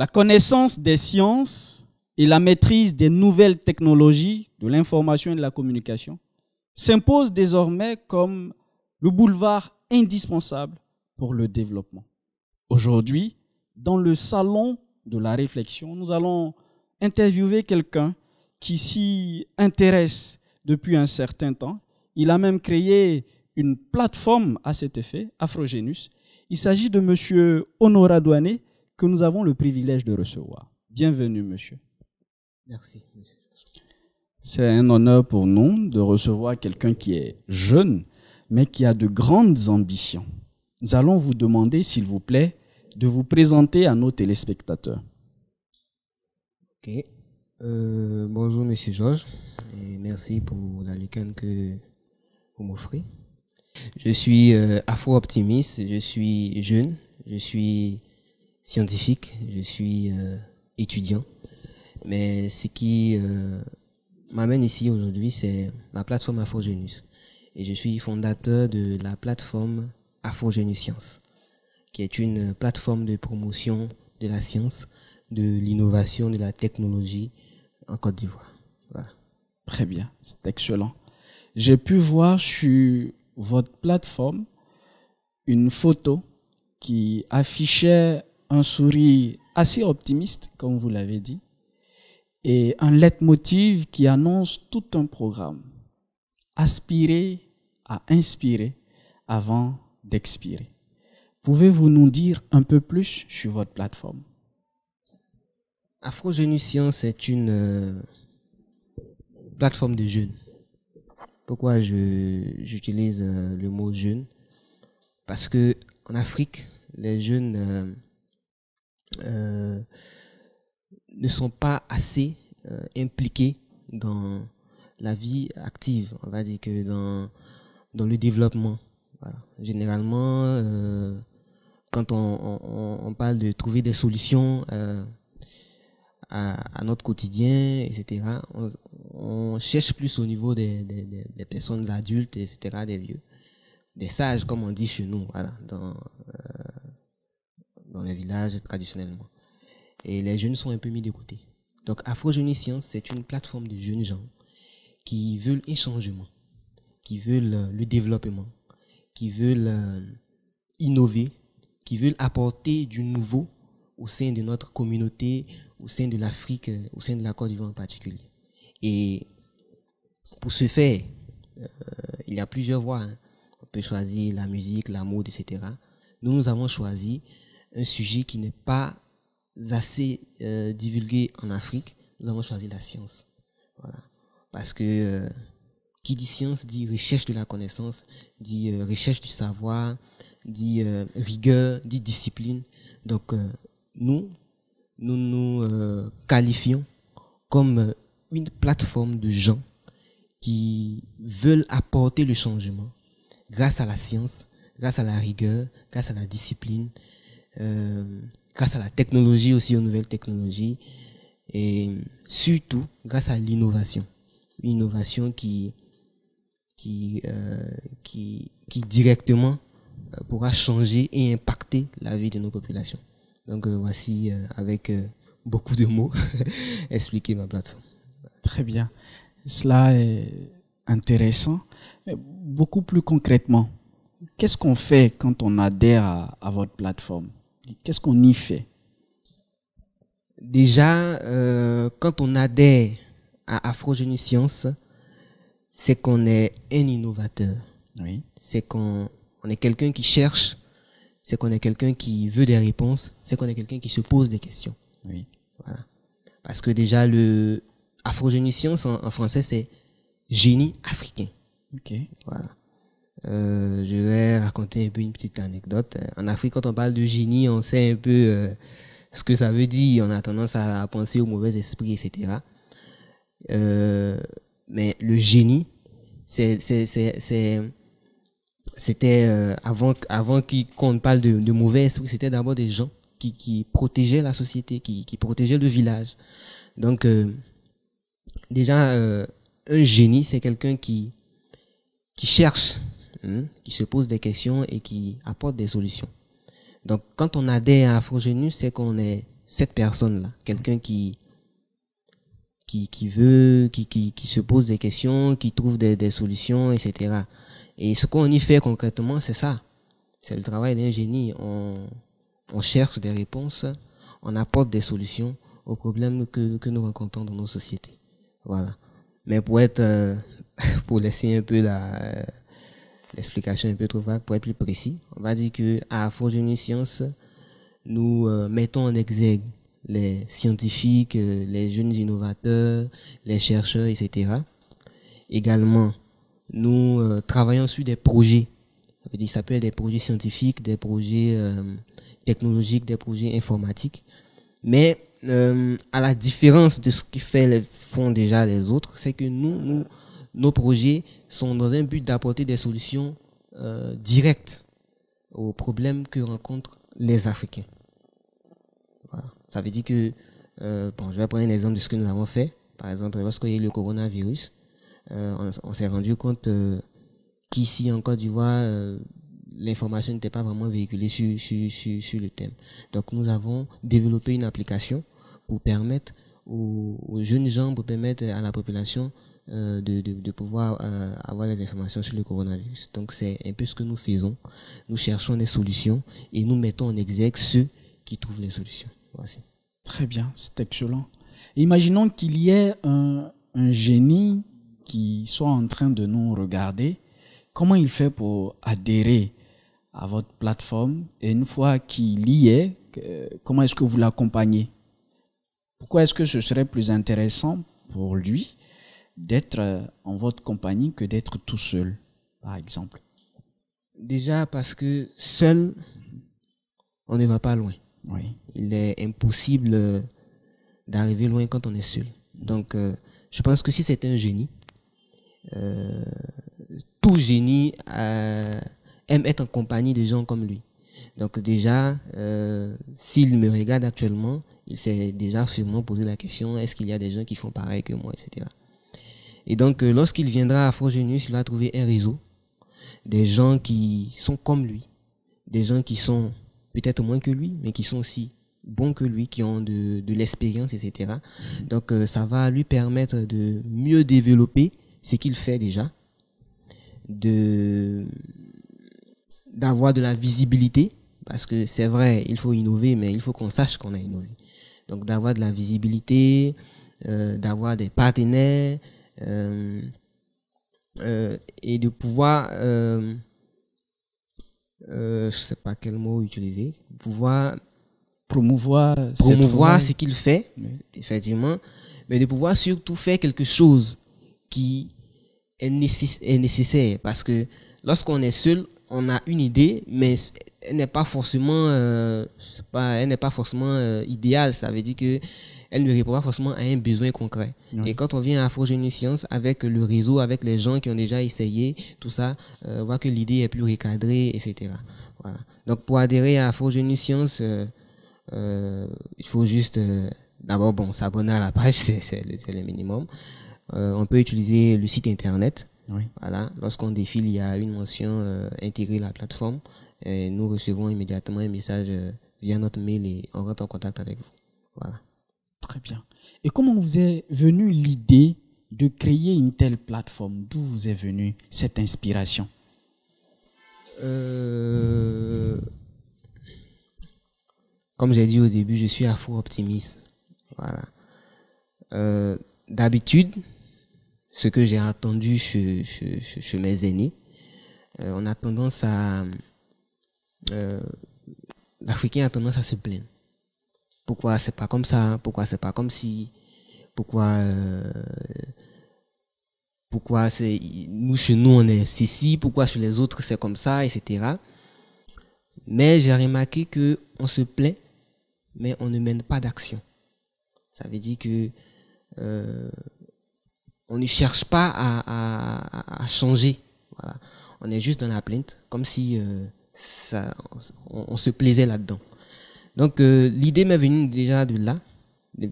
La connaissance des sciences et la maîtrise des nouvelles technologies de l'information et de la communication s'impose désormais comme le boulevard indispensable pour le développement. Aujourd'hui, dans le salon de la réflexion, nous allons interviewer quelqu'un qui s'y intéresse depuis un certain temps. Il a même créé une plateforme à cet effet, Afrogenius. Il s'agit de M. Honora Douané, que nous avons le privilège de recevoir. Bienvenue, monsieur. Merci, monsieur. C'est un honneur pour nous de recevoir quelqu'un qui est jeune, mais qui a de grandes ambitions. Nous allons vous demander, s'il vous plaît, de vous présenter à nos téléspectateurs. Ok. Bonjour, monsieur Georges, et merci pour la licane que vous m'offrez. Je suis afro-optimiste, je suis jeune, je suis scientifique, je suis étudiant. Mais ce qui m'amène ici aujourd'hui, c'est la plateforme Afrogenius. Et je suis fondateur de la plateforme Afrogenius Science, qui est une plateforme de promotion de la science, de l'innovation, de la technologie en Côte d'Ivoire. Voilà. Très bien, c'est excellent. J'ai pu voir sur votre plateforme une photo qui affichait un sourire assez optimiste, comme vous l'avez dit, et un leitmotiv qui annonce tout un programme. Aspirer à inspirer avant d'expirer. Pouvez-vous nous dire un peu plus sur votre plateforme? Afrogenius Science est une plateforme de jeunes. Pourquoi j'utilise le mot jeune? Parce que en Afrique, les jeunes ne sont pas assez impliqués dans la vie active, on va dire que dans le développement. Voilà. Généralement, quand on parle de trouver des solutions à notre quotidien, etc., on cherche plus au niveau des personnes adultes, etc., des vieux, des sages, comme on dit chez nous, voilà, dans les villages traditionnellement. Et les jeunes sont un peu mis de côté. Donc, Afrogenius Science, c'est une plateforme de jeunes gens qui veulent un changement, qui veulent le développement, qui veulent innover, qui veulent apporter du nouveau au sein de notre communauté, au sein de l'Afrique, au sein de la Côte d'Ivoire en particulier. Et pour ce faire, il y a plusieurs voies. Hein. On peut choisir la musique, la mode, etc. Nous avons choisi un sujet qui n'est pas assez divulgué en Afrique. Nous avons choisi la science. Voilà. Parce que qui dit science dit recherche de la connaissance, dit recherche du savoir, dit rigueur, dit discipline. Donc nous qualifions comme une plateforme de gens qui veulent apporter le changement grâce à la science, grâce à la rigueur, grâce à la discipline, grâce à la technologie aussi, aux nouvelles technologies, et surtout grâce à l'innovation. Une innovation qui directement pourra changer et impacter la vie de nos populations. Donc voici, avec beaucoup de mots, expliquer ma plateforme. Très bien. Cela est intéressant. Mais beaucoup plus concrètement, qu'est-ce qu'on fait quand on adhère à votre plateforme? Qu'est-ce qu'on y fait? Déjà, quand on adhère à Afrogenius Science, c'est qu'on est un innovateur. Oui. C'est qu'on est quelqu'un qui cherche, c'est qu'on est quelqu'un qui veut des réponses, c'est qu'on est quelqu'un qui se pose des questions. Oui. Voilà. Parce que déjà, le Afrogenius Science en français, c'est génie africain. Ok. Voilà. Je vais raconter un peu une petite anecdote. En Afrique, quand on parle de génie, on sait un peu ce que ça veut dire. On a tendance à penser au mauvais esprit, etc. Mais le génie, c'était avant qu'on parle de mauvais esprit, c'était d'abord des gens qui protégeaient la société, qui protégeaient le village. Donc déjà, un génie, c'est quelqu'un qui cherche, qui se pose des questions et qui apporte des solutions. Donc quand on adhère à Afrogenius, c'est qu'on est cette personne-là, quelqu'un qui se pose des questions, qui trouve des solutions, etc. Et ce qu'on y fait concrètement, c'est ça. C'est le travail d'un génie. On cherche des réponses, on apporte des solutions aux problèmes que nous rencontrons dans nos sociétés. Voilà. Mais pour laisser un peu l'explication un peu trop vague, pour être plus précis, on va dire que à Afrogénie Sciences, nous mettons en exergue les scientifiques, les jeunes innovateurs, les chercheurs, etc. Également, nous travaillons sur des projets. Ça peut être des projets scientifiques, des projets technologiques, des projets informatiques. Mais à la différence de ce qui font déjà les autres, c'est que nos projets sont dans un but d'apporter des solutions directes aux problèmes que rencontrent les Africains. Voilà. Ça veut dire que, je vais prendre un exemple de ce que nous avons fait. Par exemple, lorsqu'il y a eu le coronavirus, on s'est rendu compte qu'ici en Côte d'Ivoire, l'information n'était pas vraiment véhiculée sur le thème. Donc nous avons développé une application pour permettre aux jeunes gens, pour permettre à la population de pouvoir avoir les informations sur le coronavirus. Donc c'est un peu ce que nous faisons. Nous cherchons des solutions et nous mettons en exergue ceux qui trouvent les solutions. Voici. Très bien, c'est excellent. Imaginons qu'il y ait un génie qui soit en train de nous regarder. Comment il fait pour adhérer à votre plateforme? Et une fois qu'il y est, comment est-ce que vous l'accompagnez? Pourquoi est-ce que ce serait plus intéressant pour lui d'être en votre compagnie que d'être tout seul, par exemple? Déjà parce que seul, on ne va pas loin. Oui. Il est impossible d'arriver loin quand on est seul. Donc, je pense que si c'est un génie, tout génie aime être en compagnie de gens comme lui. Donc déjà, s'il me regarde actuellement, il s'est déjà sûrement posé la question, est-ce qu'il y a des gens qui font pareil que moi, etc. Et donc, lorsqu'il viendra à Afrogenius, il va trouver un réseau, des gens qui sont comme lui, des gens qui sont peut-être moins que lui, mais qui sont aussi bons que lui, qui ont de l'expérience, etc. Donc, ça va lui permettre de mieux développer ce qu'il fait déjà, d'avoir de la visibilité, parce que c'est vrai, il faut innover, mais il faut qu'on sache qu'on a innové. Donc, d'avoir de la visibilité, d'avoir des partenaires, et de pouvoir, je sais pas quel mot utiliser, pouvoir promouvoir ce qu'il fait, oui. Effectivement, mais de pouvoir surtout faire quelque chose qui est nécessaire, parce que lorsqu'on est seul, on a une idée, mais elle n'est pas forcément, idéale. Ça veut dire que elle ne répond pas forcément à un besoin concret. Oui. Et quand on vient à Afrogénie Sciences, avec le réseau, avec les gens qui ont déjà essayé, tout ça, on voit que l'idée est plus recadrée, etc. Voilà. Donc, pour adhérer à Afrogénie Sciences, il faut juste, d'abord, s'abonner à la page, c'est le minimum. On peut utiliser le site internet. Oui. Voilà. Lorsqu'on défile, il y a une mention intégrer la plateforme. Et nous recevons immédiatement un message via notre mail et on rentre en contact avec vous. Voilà. Très bien. Et comment vous est venue l'idée de créer une telle plateforme? D'où vous est venue cette inspiration? Comme j'ai dit au début, je suis afro-optimiste. Voilà. D'habitude, ce que j'ai entendu chez mes aînés, on a tendance à... l'Africain a tendance à se plaindre. Pourquoi c'est pas comme ça? Pourquoi c'est pas comme si? Pourquoi nous, chez nous, on est ceci? Pourquoi chez les autres, c'est comme ça, etc. Mais j'ai remarqué qu'on se plaint, mais on ne mène pas d'action. Ça veut dire que on ne cherche pas à changer. Voilà. On est juste dans la plainte, comme si on se plaisait là-dedans. Donc, l'idée m'est venue déjà de là.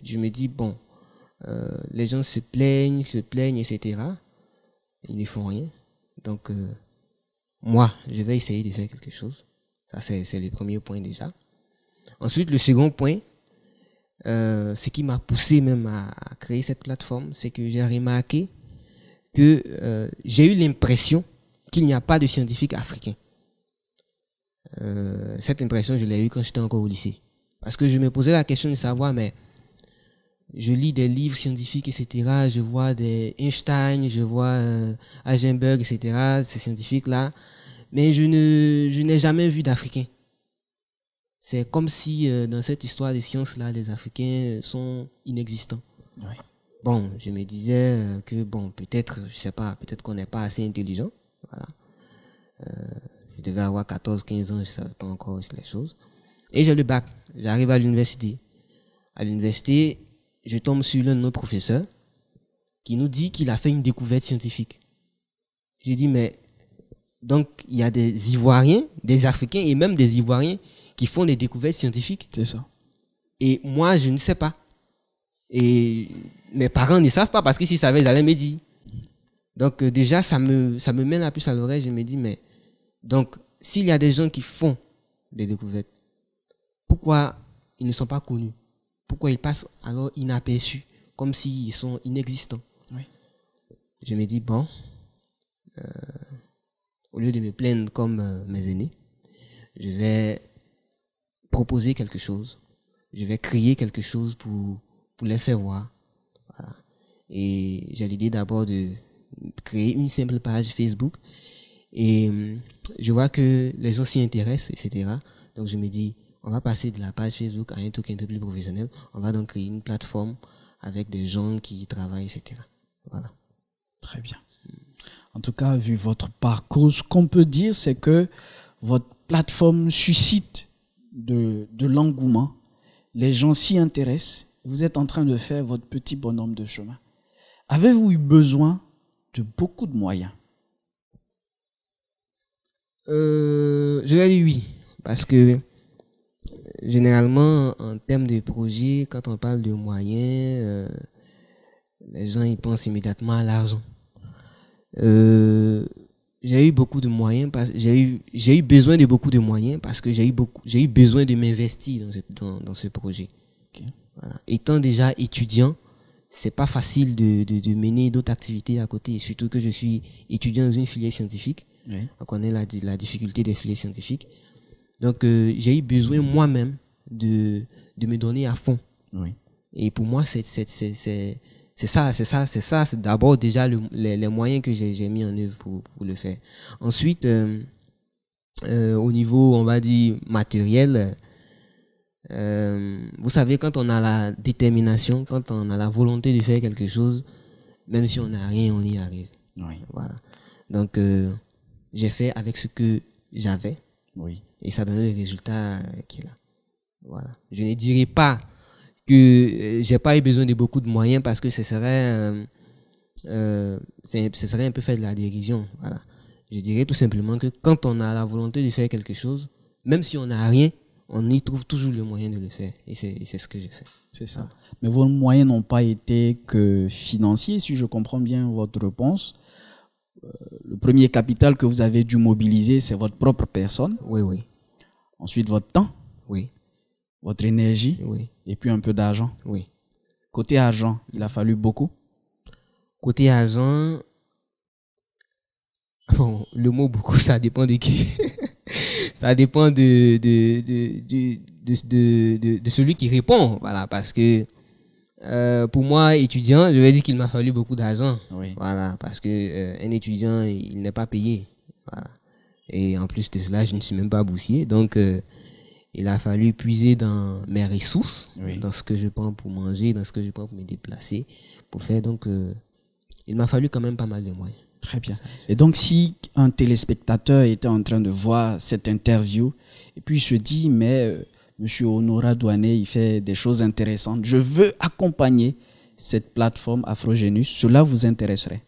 Je me dis, les gens se plaignent, etc. Ils ne font rien. Donc, moi, je vais essayer de faire quelque chose. Ça, c'est le premier point déjà. Ensuite, le second point, ce qui m'a poussé même à créer cette plateforme, c'est que j'ai remarqué que j'ai eu l'impression qu'il n'y a pas de scientifiques africains. Cette impression, je l'ai eue quand j'étais encore au lycée. Parce que je me posais la question de savoir, mais je lis des livres scientifiques, etc. Je vois des Einstein, je vois Heisenberg, etc. Ces scientifiques-là. Mais je n'ai jamais vu d'Africains. C'est comme si dans cette histoire des sciences-là, les Africains sont inexistants. Oui. Bon, je me disais que, bon, peut-être, je sais pas, peut-être qu'on n'est pas assez intelligent. Voilà. Je devais avoir 14, 15 ans, je ne savais pas encore les choses. Et j'ai le bac. J'arrive à l'université. À l'université, je tombe sur l'un de nos professeurs qui nous dit qu'il a fait une découverte scientifique. J'ai dit, mais donc il y a des Ivoiriens, des Africains et même des Ivoiriens qui font des découvertes scientifiques. C'est ça. Et moi, je ne sais pas. Et mes parents ne savent pas parce que s'ils savaient, ils allaient me dire. Donc déjà, ça me met la puce à l'oreille. Je me dis, mais donc, s'il y a des gens qui font des découvertes, pourquoi ils ne sont pas connus? Pourquoi ils passent alors inaperçus, comme s'ils sont inexistants? Oui. Je me dis, bon, au lieu de me plaindre comme mes aînés, je vais proposer quelque chose. Je vais créer quelque chose pour les faire voir. Voilà. Et j'ai l'idée d'abord de créer une simple page Facebook. Et je vois que les gens s'y intéressent, etc. Donc je me dis, on va passer de la page Facebook à un truc un peu plus professionnel. On va donc créer une plateforme avec des gens qui y travaillent, etc. Voilà. Très bien. En tout cas, vu votre parcours, ce qu'on peut dire, c'est que votre plateforme suscite de l'engouement. Les gens s'y intéressent. Vous êtes en train de faire votre petit bonhomme de chemin. Avez-vous eu besoin de beaucoup de moyens? Je vais dire oui. Parce que généralement, en termes de projet, quand on parle de moyens, les gens ils pensent immédiatement à l'argent. J'ai eu beaucoup de moyens, j'ai eu besoin de beaucoup de moyens parce que j'ai eu besoin de m'investir dans ce projet. Okay. Voilà. Étant déjà étudiant, c'est pas facile de mener d'autres activités à côté, surtout que je suis étudiant dans une filière scientifique. Oui. On connaît la difficulté des filières scientifiques. Donc, j'ai eu besoin moi-même de me donner à fond. Oui. Et pour moi, c'est d'abord déjà les moyens que j'ai mis en œuvre pour le faire. Ensuite, au niveau, on va dire, matériel, vous savez, quand on a la détermination, quand on a la volonté de faire quelque chose, même si on n'a rien, on y arrive. Oui. Voilà. Donc, j'ai fait avec ce que j'avais. Oui. Et ça donne le résultat qui est là. Voilà. Je ne dirais pas que j'ai pas eu besoin de beaucoup de moyens parce que ce serait un peu faire de la dérision. Voilà. Je dirais tout simplement que quand on a la volonté de faire quelque chose, même si on n'a rien, on y trouve toujours le moyen de le faire. Et c'est ce que j'ai fait. C'est ça. Voilà. Mais vos moyens n'ont pas été que financiers, si je comprends bien votre réponse. Le premier capital que vous avez dû mobiliser, c'est votre propre personne. Oui, oui. Ensuite, votre temps. Oui. Votre énergie. Oui. Et puis un peu d'argent. Oui. Côté argent, il a fallu beaucoup. Côté argent, bon, le mot beaucoup, ça dépend de qui. Ça dépend de celui qui répond. Voilà, parce que pour moi, étudiant, je vais dire qu'il m'a fallu beaucoup d'argent. Oui. Voilà, parce que un étudiant, il n'est pas payé. Voilà. Et en plus de cela, je ne suis même pas boursier. Donc, il a fallu puiser dans mes ressources, oui, dans ce que je prends pour manger, dans ce que je prends pour me déplacer, pour faire. Donc, il m'a fallu quand même pas mal de moyens. Très bien. Et donc, si un téléspectateur était en train de voir cette interview et puis il se dit, mais Monsieur Honora Douané, il fait des choses intéressantes, je veux accompagner cette plateforme Afrogenius, cela vous intéresserait?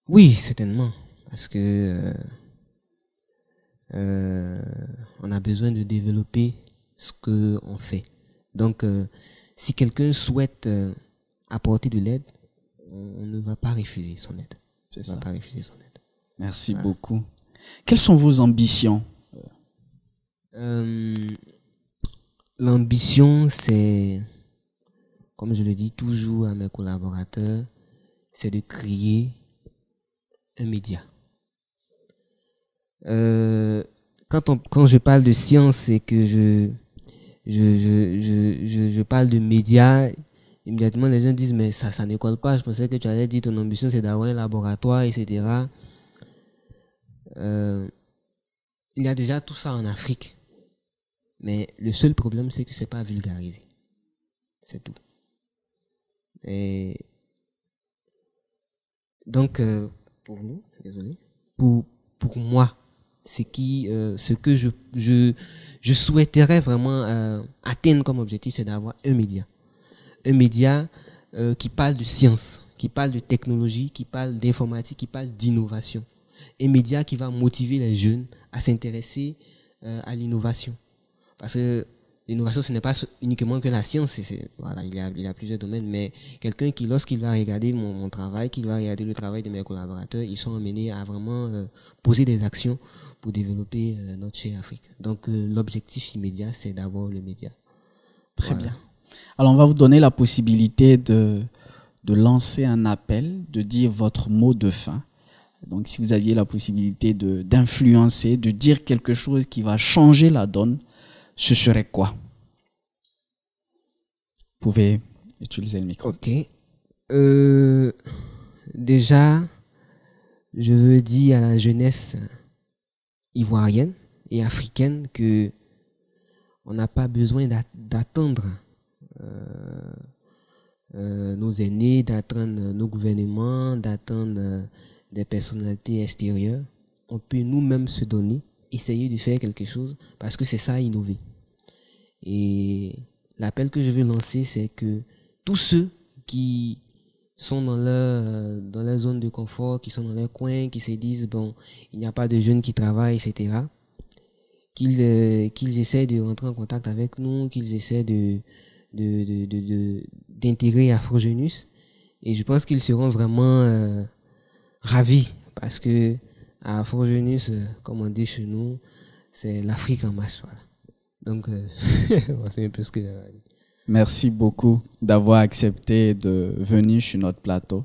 Oui, certainement. Parce que on a besoin de développer ce qu'on fait. Donc, si quelqu'un souhaite apporter de l'aide, on ne va pas refuser son aide. C'est ça. On ne va pas refuser son aide. Merci beaucoup. Quelles sont vos ambitions? L'ambition, c'est, comme je le dis toujours à mes collaborateurs, c'est de créer un média. Quand je parle de science et que je parle de médias, immédiatement les gens disent mais ça ne colle pas. Je pensais que tu allais dire ton ambition c'est d'avoir un laboratoire, etc. Il y a déjà tout ça en Afrique. Mais le seul problème, c'est que c'est pas vulgarisé. C'est tout. Et donc, pour nous, désolé, pour moi, ce que je souhaiterais vraiment atteindre comme objectif, c'est d'avoir un média. Un média qui parle de science, qui parle de technologie, qui parle d'informatique, qui parle d'innovation. Un média qui va motiver les jeunes à s'intéresser à l'innovation. Parce que l'innovation, ce n'est pas uniquement que la science. Voilà, il y a plusieurs domaines, mais quelqu'un qui, lorsqu'il va regarder mon travail, qu'il va regarder le travail de mes collaborateurs, ils sont amenés à vraiment poser des actions pour développer notre chère Afrique. Donc, l'objectif immédiat, c'est d'avoir le média. Très bien. Alors, on va vous donner la possibilité de lancer un appel, de dire votre mot de fin. Donc, si vous aviez la possibilité d'influencer, de dire quelque chose qui va changer la donne, ce serait quoi? Vous pouvez utiliser le micro. Ok. Déjà, je veux dire à la jeunesse ivoirienne et africaine que on n'a pas besoin d'attendre nos aînés, d'attendre nos gouvernements, d'attendre des personnalités extérieures. On peut nous-mêmes se donner, essayer de faire quelque chose, parce que c'est ça, innover. Et l'appel que je veux lancer, c'est que tous ceux qui sont dans leur zone de confort, qui sont dans leur coin, qui se disent, bon, il n'y a pas de jeunes qui travaillent, etc., qu'ils essaient de rentrer en contact avec nous, qu'ils essaient d'intégrer Afrogenus. Et je pense qu'ils seront vraiment ravis, parce que Afrogenus, comme on dit chez nous, c'est l'Afrique en marche. Voilà. Donc, c'est un peu ce que j'avais dit. Merci beaucoup d'avoir accepté de venir sur notre plateau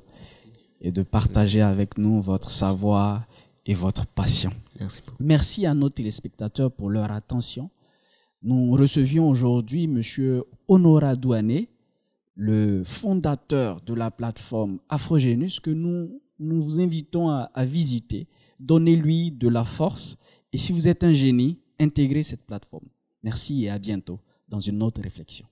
et de partager avec nous votre savoir et votre passion. Merci beaucoup. Merci à nos téléspectateurs pour leur attention. Nous recevions aujourd'hui M. Honora Douané, le fondateur de la plateforme Afrogenus, que nous vous invitons à visiter. Donnez-lui de la force. Et si vous êtes un génie, intégrez cette plateforme. Merci et à bientôt dans une autre réflexion.